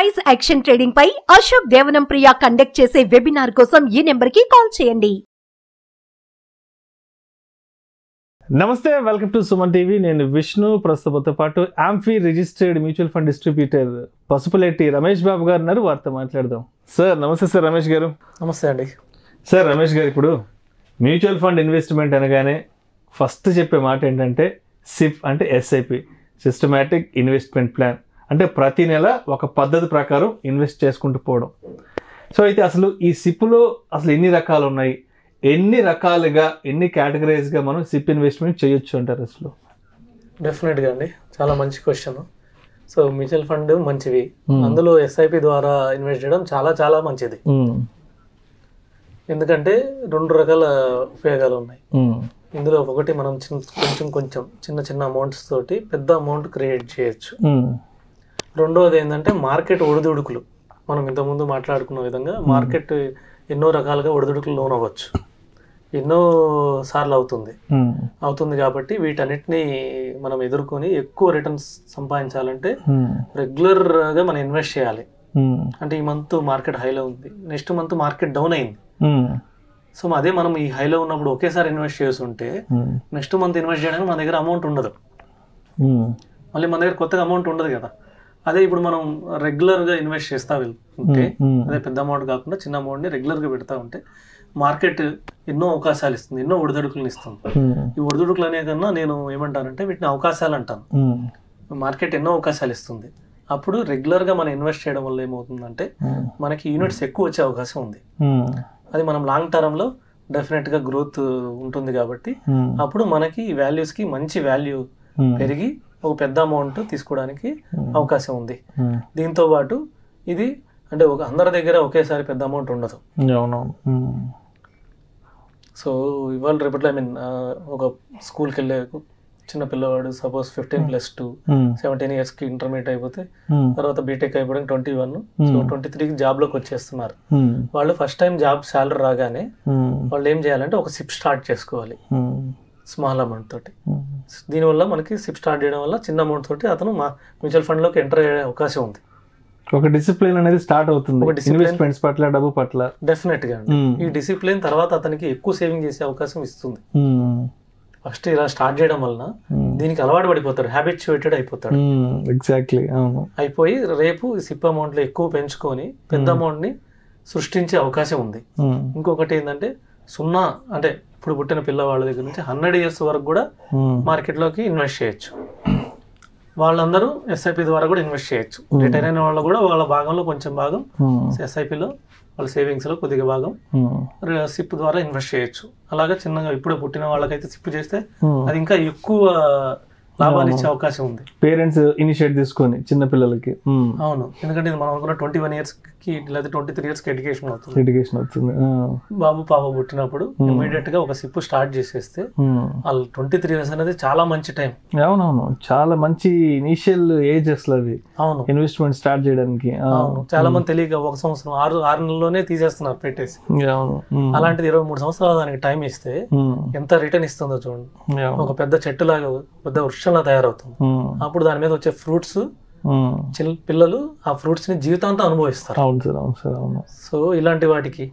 Price action trading పై అశోక్ దేవనం ప్రియ conduct చేసే webinar కోసం ఈ నెంబర్ కి కాల్ చేయండి. నమస్తే, వెల్కమ్ టు సుమన్ టీవీ. నేను విష్ణు. ప్రస్తుతంతో పాటు AMFI registered mutual fund distributor Pasupuleti Ramesh Babu garu ఉన్నారు. వారితో మాట్లాడదాం. సార్ నమస్తే. సార్ రమేష్ గారు. నమస్తే అండి. సార్ రమేష్ గారు, ఇప్పుడు మ్యూచువల్ ఫండ్ ఇన్వెస్ట్మెంట్ అనగానే ఫస్ట్ చెప్పే మాట ఏంటంటే సిప్ అంటే ఎస్ఐపి, సిస్టమాటిక్ ఇన్వెస్ట్మెంట్ ప్లాన్. అంటే ప్రతి నెల ఒక పద్ధతి ప్రకారం ఇన్వెస్ట్ చేసుకుంటూ పోవడం. సో అయితే అసలు ఈ సిప్లో అసలు ఎన్ని రకాలు ఉన్నాయి, ఎన్ని రకాలుగా, ఎన్ని కేటగరైజ్గా మనం సిప్ ఇన్వెస్ట్మెంట్ చేయొచ్చు అంటారు అసలు? డెఫినెట్గా అండి, చాలా మంచి క్వశ్చన్. సో మ్యూచువల్ ఫండ్ మంచివి, అందులో ఎస్ఐపి ద్వారా ఇన్వెస్ట్ చేయడం చాలా చాలా మంచిది. ఎందుకంటే రెండు రకాల ఉపయోగాలు ఉన్నాయి. ఇందులో ఒకటి మనం కొంచెం చిన్న అమౌంట్స్ తోటి పెద్ద అమౌంట్ క్రియేట్ చేయొచ్చు. రెండవది ఏంటంటే మార్కెట్ ఒడిదుడుకులు. మనం ఇంతకుముందు మాట్లాడుకున్న విధంగా మార్కెట్ ఎన్నో రకాలుగా ఒడిదుడుకులు లోన్ అవ్వచ్చు, ఎన్నో సార్లు అవుతుంది కాబట్టి వీటన్నిటిని మనం ఎదుర్కొని ఎక్కువ రిటర్న్స్ సంపాదించాలంటే రెగ్యులర్గా మనం ఇన్వెస్ట్ చేయాలి. అంటే ఈ మంత్ మార్కెట్ హైలో ఉంది, నెక్స్ట్ మంత్ మార్కెట్ డౌన్ అయింది. సో అదే మనం ఈ హైలో ఉన్నప్పుడు ఒకేసారి ఇన్వెస్ట్ చేస్తుంటే నెక్స్ట్ మంత్ ఇన్వెస్ట్ చేయడానికి మన దగ్గర అమౌంట్ ఉండదు, మళ్ళీ మన దగ్గర కొత్తగా అమౌంట్ ఉండదు కదా. అదే ఇప్పుడు మనం రెగ్యులర్గా ఇన్వెస్ట్ చేస్తా వెళ్తుంటే, అదే పెద్ద అమౌంట్ కాకుండా చిన్న అమౌంట్ని రెగ్యులర్గా పెడతా ఉంటే మార్కెట్ ఎన్నో అవకాశాలు ఇస్తుంది, ఎన్నో ఒడిదుడుకులను ఇస్తుంది. ఈ ఒడిదుడుకులు అనే కన్నా నేను ఏమంటానంటే వీటిని అవకాశాలు అంటాను. మార్కెట్ ఎన్నో అవకాశాలు ఇస్తుంది. అప్పుడు రెగ్యులర్గా మనం ఇన్వెస్ట్ చేయడం వల్ల ఏమవుతుందంటే మనకి యూనిట్స్ ఎక్కువ వచ్చే అవకాశం ఉంది. అది మనం లాంగ్ టర్మ్లో డెఫినెట్గా గ్రోత్ ఉంటుంది కాబట్టి అప్పుడు మనకి వాల్యూస్కి మంచి వాల్యూ పెరిగి ఒక పెద్ద అమౌంట్ తీసుకోవడానికి అవకాశం ఉంది. దీంతో పాటు ఇది అంటే అందరి దగ్గర ఒకేసారి పెద్ద అమౌంట్ ఉండదు. సో ఇవాళ రేపట్లో ఒక స్కూల్కి వెళ్ళే చిన్న పిల్లవాడు సపోజ్ 15+2 17 yearsకి ఇంటర్మీడియట్ అయిపోతే తర్వాత బీటెక్ అయిపోవడానికి 21, సో 23కి జాబ్లోకి వచ్చేస్తున్నారు. వాళ్ళు ఫస్ట్ టైం జాబ్ శాలరీ రాగానే వాళ్ళు ఏం చేయాలంటే ఒక సిప్ స్టార్ట్ చేసుకోవాలి స్మాల్ అమౌంట్ తోటి. దీనివల్ల మనకి సిప్ స్టార్ట్ చేయడం వల్ల చిన్న అమౌంట్ తోటి అతను మ్యూచువల్ ఫండ్ లోకి ఎంటర్ అయ్యే అవకాశం ఉంది. ఒక డిసిప్లిన్ అనేది స్టార్ట్ అవుతుంది ఇన్వెస్ట్మెంట్స్ పట్ల, డబ్బు పట్ల. డెఫినెట్ గా ఈ డిసిప్లిన్ తర్వాత అతనికి ఎక్కువ సేవింగ్ చేసే అవకాశం ఇస్తుంది. ఫస్ట్ ఇలా స్టార్ట్ చేయడం వలన దీనికి అలవాటు పడిపోతాడు, హ్యాబిచ్యుయేటెడ్ అయిపోతాడు. ఎగ్జాక్ట్లీ అయిపోయి రేపు సిప్ అమౌంట్ లో ఎక్కువ పెంచుకొని పెద్ద అమౌంట్ ని సృష్టించే అవకాశం ఉంది. ఇంకొకటి ఏంటంటే అంటే ఇప్పుడు పుట్టిన పిల్లవాళ్ళ దగ్గర నుంచి 100 years వరకు కూడా మార్కెట్లోకి ఇన్వెస్ట్ చేయొచ్చు. వాళ్ళందరూ ఎస్ఐపి ద్వారా కూడా ఇన్వెస్ట్ చేయొచ్చు. రిటైర్ అయిన వాళ్ళు కూడా వాళ్ళ భాగంలో కొంచెం భాగం ఎస్ఐపిలో, వాళ్ళ సేవింగ్స్లో కొద్దిగా భాగం సిప్ ద్వారా ఇన్వెస్ట్ చేయొచ్చు. అలాగే చిన్నగా ఇప్పుడే పుట్టిన వాళ్ళకైతే సిప్ చేస్తే అది ఇంకా ఎక్కువ లాభాలు ఇచ్చే అవకాశం ఉంది. పేరెంట్స్ ఇనిషియేట్ తీసుకొని చిన్న పిల్లలకి. అవును, ఎందుకంటే మనం అనుకున్న 21 yearsకి లేదా 23 yearsకి ఎడ్యుకేషన్ అవుతుంది. బాబు పాప పుట్టినప్పుడు ఇమీడియట్ గా ఒక సిప్ స్టార్ట్ చేసేస్తే వాళ్ళు 23 years అనేది చాలా మంచి టైం. అవునవును, చాలా మంచి ఇనిషియల్ ఏజ్ అసలు అది. అవును, ఇన్వెస్ట్మెంట్ స్టార్ట్ చేయడానికి. అవును, చాలా మంది తెలియక 1 సంవత్సరం 6 నెలల్లోనే తీసేస్తున్నారు పెట్టేసి. అలాంటిది 23 సంవత్సరాలు దానికి టైం ఇస్తే ఎంత రిటర్న్ ఇస్తుందో చూడండి. ఒక పెద్ద చెట్టు లాగా, పెద్ద వృక్షంలా తయారవుతుంది. అప్పుడు దాని మీద వచ్చే ఫ్రూట్స్ పిల్లలు ఆ ఫ్రూట్స్ ని జీవితాంతం అనుభవిస్తారు. సో ఇలాంటి వాటికి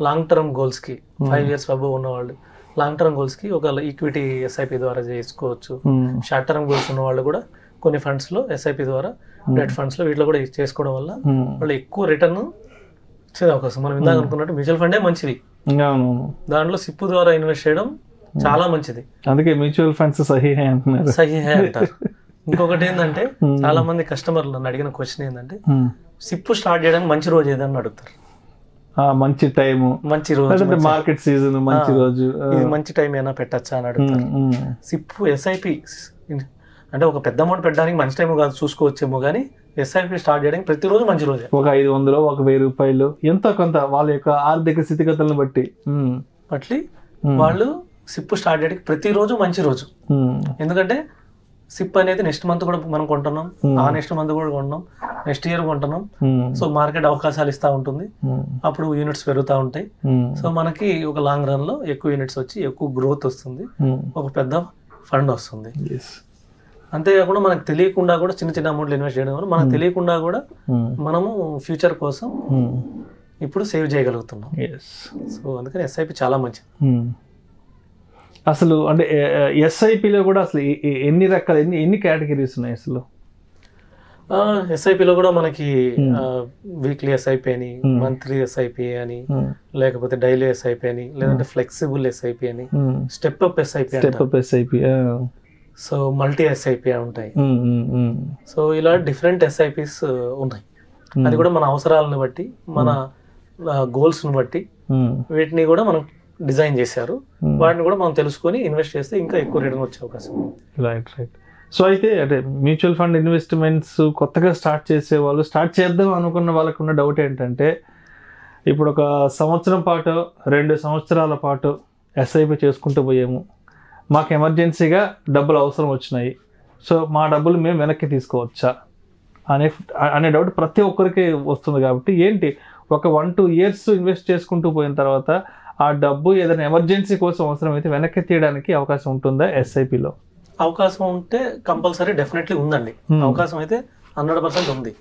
లాంగ్ టర్మ్ గోల్స్ కి 5 years అబోవ్ ఉన్న వాళ్ళు లాంగ్ టర్మ్ గోల్స్ కి ఒక ఈక్విటీ ఎస్ఐపి ద్వారా చేసుకోవచ్చు. షార్ట్ టర్మ్ గోల్స్ ఉన్న వాళ్ళు కూడా కొన్ని ఫండ్స్ లో ఎస్ఐపి ద్వారా, డెట్ ఫండ్స్ లో వీటిలో కూడా చేసుకోవడం వల్ల వాళ్ళు ఎక్కువ రిటర్న్ వచ్చే అవకాశం. మనం ఇందాక అనుకున్నట్టు మ్యూచువల్ ఫండే మంచిది, దాంట్లో సిప్ ద్వారా ఇన్వెస్ట్ చేయడం చాలా మంచిది. అందుకే మ్యూచువల్ ఫండ్స్ సహీ అంటారు. ఇంకొకటి ఏంటంటే చాలా మంది కస్టమర్లు నన్ను అడిగిన క్వశ్చన్ ఏంటంటే సిప్ స్టార్ట్ చేయడానికి మంచి రోజు ఏదని అడుగుతారు. మంచి టైం, మంచి రోజు, మార్కెట్ సీజన్, మంచి రోజు, ఇది మంచి టైం ఏమైనా పెట్టచ్చా అని అడుగుతారు. సిప్ ఎస్ఐపి అంటే ఒక పెద్ద అమౌంట్ పెట్టడానికి మంచి టైం కాదు, చూసుకోవచ్చేమో, కానీ ఎస్ఐపి స్టార్ట్ చేయడానికి ప్రతిరోజు మంచి రోజే. ఒక 500 ఒక 1000 రూపాయలు ఎంతో కొంత వాళ్ళ యొక్క ఆర్థిక స్థితిగతులను బట్టి వాళ్ళు సిప్ స్టార్ట్ చేయడానికి ప్రతిరోజు మంచి రోజు. ఎందుకంటే సిప్ అనేది నెక్స్ట్ మంత్ కూడా మనం కొంటున్నాం, ఆ నెక్స్ట్ మంత్ కూడా కొంటున్నాం, నెక్స్ట్ ఇయర్ కొంటున్నాం. సో మార్కెట్ అవకాశాలు ఇస్తూ ఉంటుంది, అప్పుడు యూనిట్స్ పెరుగుతూ ఉంటాయి. సో మనకి ఒక లాంగ్ రన్ లో ఎక్కువ యూనిట్స్ వచ్చి ఎక్కువ గ్రోత్ వస్తుంది, ఒక పెద్ద ఫండ్ వస్తుంది. అంతేకాకుండా మనకు తెలియకుండా కూడా చిన్న చిన్న అమౌంట్లు ఇన్వెస్ట్ చేయడం వల్ల మనకు తెలియకుండా కూడా మనము ఫ్యూచర్ కోసం ఇప్పుడు సేవ్ చేయగలుగుతున్నాం. సో అందుకని ఎస్ఐపి చాలా మంచిది. అసలు అంటే ఎస్ఐపిలో కూడా అసలు ఎన్ని రకాల ఎన్ని కేటగిరీస్ ఉన్నాయి అసలు? ఎస్ఐపిలో కూడా మనకి వీక్లీ ఎస్ఐపి అని, మంత్లీ ఎస్ఐపి అని, లేకపోతే డైలీ ఎస్ఐపి అని, లేదంటే ఫ్లెక్సిబుల్ ఎస్ఐపి అని, step up SIP, so multi SIP ఉంటాయి. సో ఇలా డిఫరెంట్ ఎస్ఐపిస్ ఉన్నాయి. అది కూడా మన అవసరాలను బట్టి, మన గోల్స్ ని బట్టి వీటిని కూడా మనం డిజైన్ చేశారు. వాటిని కూడా మనం తెలుసుకొని ఇన్వెస్ట్ చేస్తే ఇంకా ఎక్కువ రిటర్న్ వచ్చే అవకాశం ఉంది. రైట్. సో అయితే అంటే మ్యూచువల్ ఫండ్ ఇన్వెస్ట్మెంట్స్ కొత్తగా స్టార్ట్ చేసే వాళ్ళు, స్టార్ట్ చేద్దాం అనుకున్న వాళ్ళకు ఉన్న డౌట్ ఏంటంటే, ఇప్పుడు ఒక సంవత్సరం పాటు 2 సంవత్సరాల పాటు ఎస్ఐపి చేసుకుంటూ పోయాము, మాకు ఎమర్జెన్సీగా డబ్బులు అవసరం వచ్చినాయి, సో మా డబ్బులు మేము వెనక్కి తీసుకోవచ్చా అనే డౌట్ ప్రతి ఒక్కరికి వస్తుంది. కాబట్టి ఏంటి, ఒక 1-2 ఇయర్స్ ఇన్వెస్ట్ చేసుకుంటూ పోయిన తర్వాత ఆ డబ్బు ఏదైనా ఎమర్జెన్సీ కోసం అవసరమైతే వెనక్కి తీయడానికి అవకాశం ఉంటుందా ఎస్ఐపిలో? అవకాశం ఉంటే కంపల్సరీ డెఫినెట్లీ ఉందండి. అవకాశం అయితే 100% ఉంది.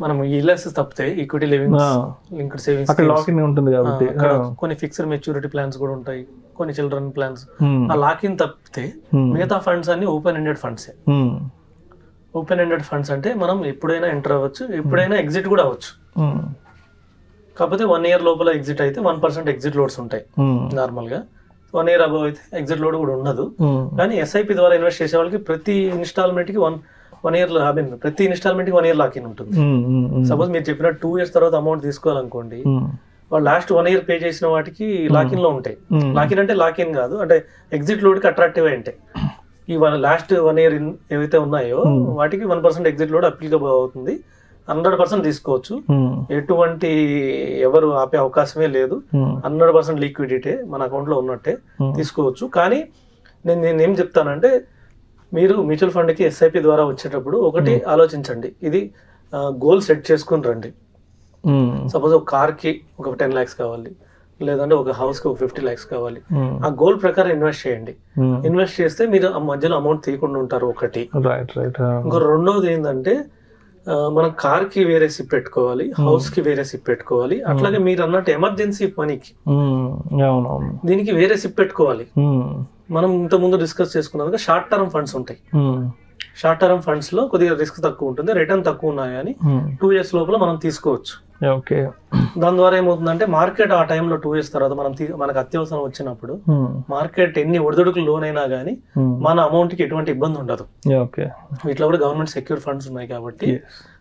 మనం ఈఎల్ఎస్ తప్పితే ఈక్విటీ లింక్డ్ సేవింగ్స్ అక్కడ లాకిన్ ఉంటుంది కాబట్టి కొన్ని ఫిక్స్డ్ మెచ్యూరిటీ ప్లాన్స్ కూడా ఉంటాయి, కొన్ని చిల్డ్రన్ ప్లాన్స్. ఆ లాకిన్ తప్పితే మిగతా ఫండ్స్ అన్ని open ended funds. Open ended funds అంటే మనం ఎప్పుడైనా ఎంటర్ అవ్వచ్చు, ఎప్పుడైనా ఎగ్జిట్ కూడా అవ్వచ్చు. కాకపోతే 1 year లోపల ఎగ్జిట్ అయితే 1% ఎగ్జిట్ లోడ్స్ ఉంటాయి నార్మల్ గా. 1 year అబవ్ అయితే ఎగ్జిట్ లోడ్ కూడా ఉండదు. కానీ ఎస్ఐపి ద్వారా ఇన్వెస్ట్ చేసే వాళ్ళకి ప్రతి ఇన్స్టాల్మెంట్ కి 1 year ప్రతి ఇన్స్టాల్మెంట్ కి 1 year లాకిన్ ఉంటుంది. సపోజ్ మీరు చెప్పిన 2 years తర్వాత అమౌంట్ తీసుకోవాలనుకోండి, వాళ్ళు లాస్ట్ 1 year పే చేసిన వాటికి లాకిన్ లో ఉంటాయి. లాకిన్ అంటే లాకిన్ కాదు, అంటే ఎగ్జిట్ లోడ్ కి అట్రాక్టివ్ అయి ఉంటాయి. ఈ లాస్ట్ 1 year ఏవైతే ఉన్నాయో వాటికి 1% ఎగ్జిట్ లోడ్ అప్లికబుల్ అవుతుంది. 100% తీసుకోవచ్చు, ఎటువంటి ఎవరు ఆపే అవకాశమే లేదు. 100% లిక్విడిటీ మన అకౌంట్ లో ఉన్నట్టే తీసుకోవచ్చు. కానీ నేనేం చెప్తానంటే, మీరు మ్యూచువల్ ఫండ్ కి ఎస్ఐపి ద్వారా వచ్చేటప్పుడు ఒకటి ఆలోచించండి, ఇది గోల్ సెట్ చేసుకుని రండి. సపోజ్ ఒక కార్ కి ఒక 10 lakhs కావాలి, లేదంటే ఒక హౌస్ కి ఒక 50 lakhs కావాలి. ఆ గోల్ ప్రకారం ఇన్వెస్ట్ చేయండి. ఇన్వెస్ట్ చేస్తే మీరు ఆ మధ్యలో అమౌంట్ తీయకుండా ఉంటారు ఒకటి. ఇంకో రెండోది ఏంటంటే, మనం కార్ కి వేరే సిప్ పెట్టుకోవాలి, హౌస్ కి వేరే సిప్ పెట్టుకోవాలి. అట్లాగే మీరు అన్నట్టు ఎమర్జెన్సీ మనీకి దీనికి వేరే సిప్ పెట్టుకోవాలి. మనం ఇంత ముందు డిస్కస్ చేసుకున్నాక షార్ట్ టర్మ్ ఫండ్స్ ఉంటాయి. షార్ట్ టర్మ్ ఫండ్స్ లో కొద్దిగా రిస్క్ తక్కువ ఉంటుంది, రిటర్న్ తక్కువ ఉన్నాయి, కానీ 2 years లోపల మనం తీసుకోవచ్చు. దాని ద్వారా ఏమవుతుందంటే, మార్కెట్ ఆ టైంలో 2 years తర్వాత మనకు అత్యవసరం వచ్చినప్పుడు మార్కెట్ ఎన్ని ఒడిదుడుకులు లోనైనా గానీ మన అమౌంట్ కి ఎటువంటి ఇబ్బంది ఉండదు. వీటిలో కూడా గవర్నమెంట్ సెక్యూర్ ఫండ్స్ ఉన్నాయి కాబట్టి,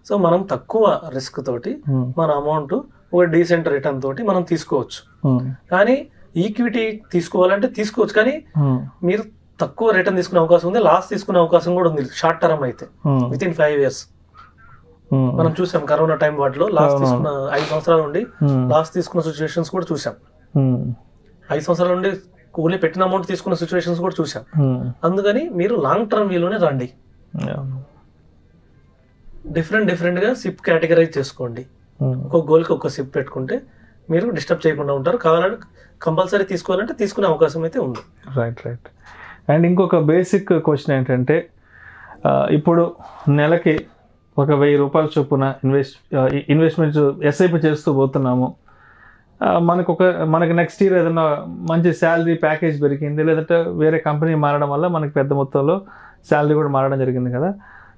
సో మనం తక్కువ రిస్క్ తోటి మన అమౌంట్ ఒక డీసెంట్ రిటర్న్ తోటి మనం తీసుకోవచ్చు. కానీ ఈక్విటీ తీసుకోవాలంటే తీసుకోవచ్చు, కానీ మీరు తక్కువ రిటర్న్ తీసుకునే అవకాశం ఉంది, లాస్ తీసుకునే అవకాశం కూడా ఉంది. షార్ట్ టర్మ్ అయితే వితిన్ 5 years మనం చూసాం. కరోనా టైం వాటిలో లాస్ తీసుకున్న 5 సంవత్సరాల నుండి లాస్ తీసుకున్న సిచ్యువేషన్స్ కూడా చూసాం. 5 సంవత్సరాల నుండి కూలి పెట్టిన అమౌంట్ తీసుకున్న సిచ్యువేషన్స్ కూడా చూసాం. అందుకని మీరు లాంగ్ టర్మ్ వ్యూలోనే రండి. డిఫరెంట్ గా సిప్ కేటగరైజ్ చేసుకోండి. ఒక్కొక్క గోల్ కి ఒక్క సిప్ పెట్టుకుంటే మీరు డిస్టర్బ్ చేయకుండా ఉంటారు. కావాలంటే కంపల్సరీ తీసుకోవాలంటే తీసుకునే అవకాశం అయితే ఉంది. రైట్. అండ్ ఇంకొక బేసిక్ క్వశ్చన్ ఏంటంటే, ఇప్పుడు నెలకి ఒక 1000 రూపాయల చొప్పున ఇన్వెస్ట్మెంట్ ఎస్ఐపి చేస్తూ పోతున్నాము. మనకి నెక్స్ట్ ఇయర్ ఏదైనా మంచి శాలరీ ప్యాకేజ్ పెరిగింది, లేదంటే వేరే కంపెనీ మారడం వల్ల మనకి పెద్ద మొత్తంలో శాలరీ కూడా మారడం జరిగింది కదా.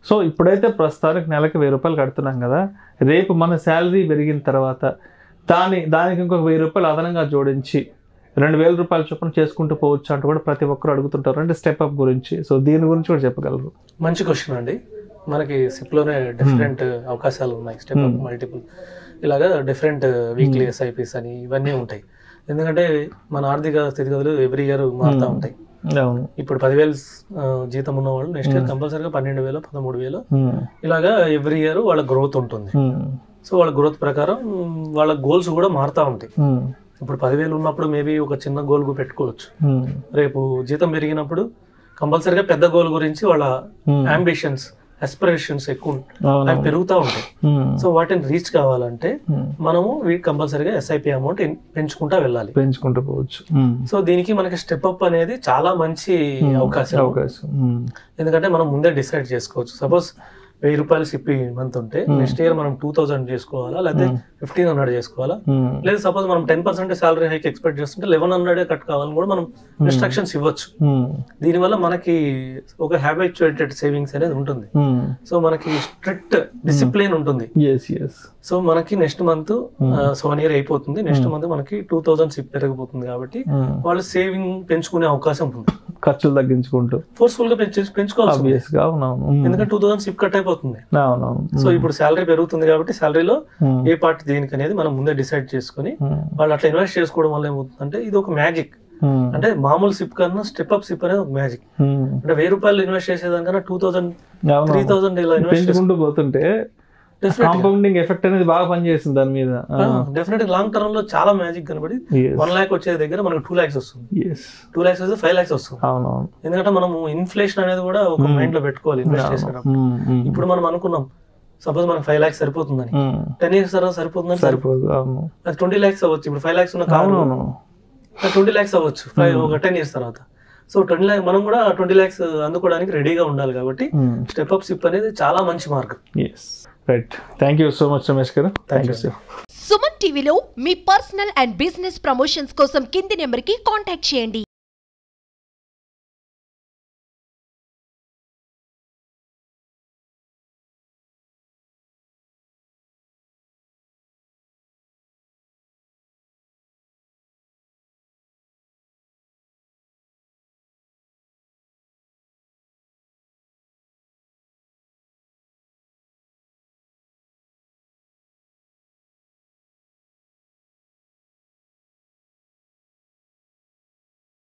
సో ఇప్పుడైతే ప్రస్తుతానికి నెలకి 1000 రూపాయలు కడుతున్నాం కదా, రేపు మన శాలరీ పెరిగిన తర్వాత దానికి ఇంకొక 1000 రూపాయలు అదనంగా జోడించి 2000 రూపాయల చొప్పున చేసుకుంటూ పోవచ్చు అంటూ కూడా ప్రతి ఒక్కరు అడుగుతుంటారు. అంటే స్టెప్ అప్ గురించి, సో దీని గురించి కూడా చెప్పగలరు? మంచి క్వశ్చన్ అండి. మనకి సిప్లోనే డిఫరెంట్ అవకాశాలు ఉన్నాయి. స్టెప్ అప్, మల్టిపుల్, ఇలాగా డిఫరెంట్ వీక్లీ ఎస్ఐపిస్ అని ఇవన్నీ ఉంటాయి. ఎందుకంటే మన ఆర్థిక స్థితిగతులు ఎవ్రీ ఇయర్ మారుతూ ఉంటాయి. ఇప్పుడు 10,000 జీతం ఉన్న వాళ్ళు నెక్స్ట్ ఇయర్ కంపల్సరీగా 12,000, 13,000 ఇలాగా ఎవ్రీ ఇయర్ వాళ్ళ గ్రోత్ ఉంటుంది. సో వాళ్ళ గ్రోత్ ప్రకారం వాళ్ళ గోల్స్ కూడా మారుతూ ఉంటాయి. ఇప్పుడు 10,000 ఉన్నప్పుడు మేబీ ఒక చిన్న గోల్ పెట్టుకోవచ్చు. రేపు జీతం పెరిగినప్పుడు కంపల్సరీగా పెద్ద గోల్ గురించి వాళ్ళ అంబిషన్స్, అస్పిరేషన్స్ ఎక్కువ అవి పెరుగుతూ ఉంటాయి. సో వాటిని రీచ్ కావాలంటే మనము వీటి కంపల్సరీగా ఎస్ఐపి అమౌంట్ పెంచుకుంటా వెళ్ళాలి, పెంచుకుంటూ పోవచ్చు. సో దీనికి మనకి స్టెప్ అప్ అనేది చాలా మంచి అవకాశం. ఎందుకంటే మనం ముందే డిసైడ్ చేసుకోవచ్చు. సపోజ్ 1000 రూపాయలు సిప్ మంత్ ఉంటే నెక్స్ట్ ఇయర్ మనం 2000 చేసుకోవాలా, లేకపోతే 1500 చేసుకోవాలా, లేదా సపోజ్ మనం 10% సాలరీ హైక్ ఎక్స్పెక్ట్ చేస్తుంటే 1100 కట్ కావాలని కూడా మనం ఇన్స్ట్రక్షన్స్ ఇవ్వచ్చు. దీనివల్ల మనకి ఒక హ్యాబిచుయేటెడ్ సేవింగ్స్ అనేది ఉంటుంది. సో మనకి స్ట్రిక్ట్ డిసిప్లిన్ ఉంటుంది. సో మనకి నెక్స్ట్ మంత్ 1 year అయిపోతుంది, నెక్స్ట్ మంత్ మనకి 2000 సిప్ పెరిగిపోతుంది కాబట్టి వాళ్ళు సేవింగ్ పెంచుకునే అవకాశం ఉంది. ఖర్చులు తగ్గించుకుంటూ ఫోర్స్ఫుల్ గా పెంచుకోవాలి, ఎందుకంటే 2000 సిప్ కట్ అయిపోతుంది. సో ఇప్పుడు శాలరీ పెరుగుతుంది కాబట్టి శాలరీలో ఏ పార్ట్ దేనికి అనేది మనం ముందే డిసైడ్ చేసుకుని వాళ్ళు అట్లా ఇన్వెస్ట్ చేసుకోవడం వల్ల ఏమవుతుందంటే ఇది ఒక మ్యాజిక్. అంటే మామూలు సిప్ కన్నా స్టెప్ అప్ సిప్ అనేది ఒక మ్యాజిక్. అంటే 1000 రూపాయలు ఇన్వెస్ట్ చేసేదానికన్నా 2000 3000 ఇలా ఇన్వెస్ట్ చేసుకుంటూ పోతుంటే కాంపౌండింగ్ ఎఫెక్ట్ అనేది బాగా పనిచేస్తుంది దాని మీద. డెఫినెట్ లాంగ్ టర్మ్ లో చాలా మ్యాజిక్ కనబడి 1 lakh వచ్చే దగ్గర మనకు 2 lakhs వస్తుంది, 2 lakhs వస్తే 5 lakhs వస్తుంది. ఎందుకంటే మనము ఇన్ఫ్లేషన్ అనేది కూడా ఒక మైండ్ లో పెట్టుకోవాలి ఇన్వెస్ట్ చేసేటప్పుడు. ఇప్పుడు మనం అనుకున్నాం సపోజ్ మనకు 5 lakhs సరిపోతుందని, 10 years తర్వాత సరిపోతుందని సరిపోదు, అది 20 lakhs అవ్వచ్చు. ఇప్పుడు 5 lakhs ఉన్న కారు 20 lakhs అవ్వచ్చు ఒక 10 years తర్వాత. సో 20 lakhs మనం కూడా 20 lakhs అందుకోవడానికి రెడీగా ఉండాలి. కాబట్టి స్టెప్ అప్ సిప్ అనేది చాలా మంచి మార్గం. Right, thank you so much Ramesh garu. Thank you sir. Suman టీవీలో మీ పర్సనల్ అండ్ బిజినెస్ ప్రమోషన్స్ కోసం కింది నెంబర్కి కాంటాక్ట్ చేయండి.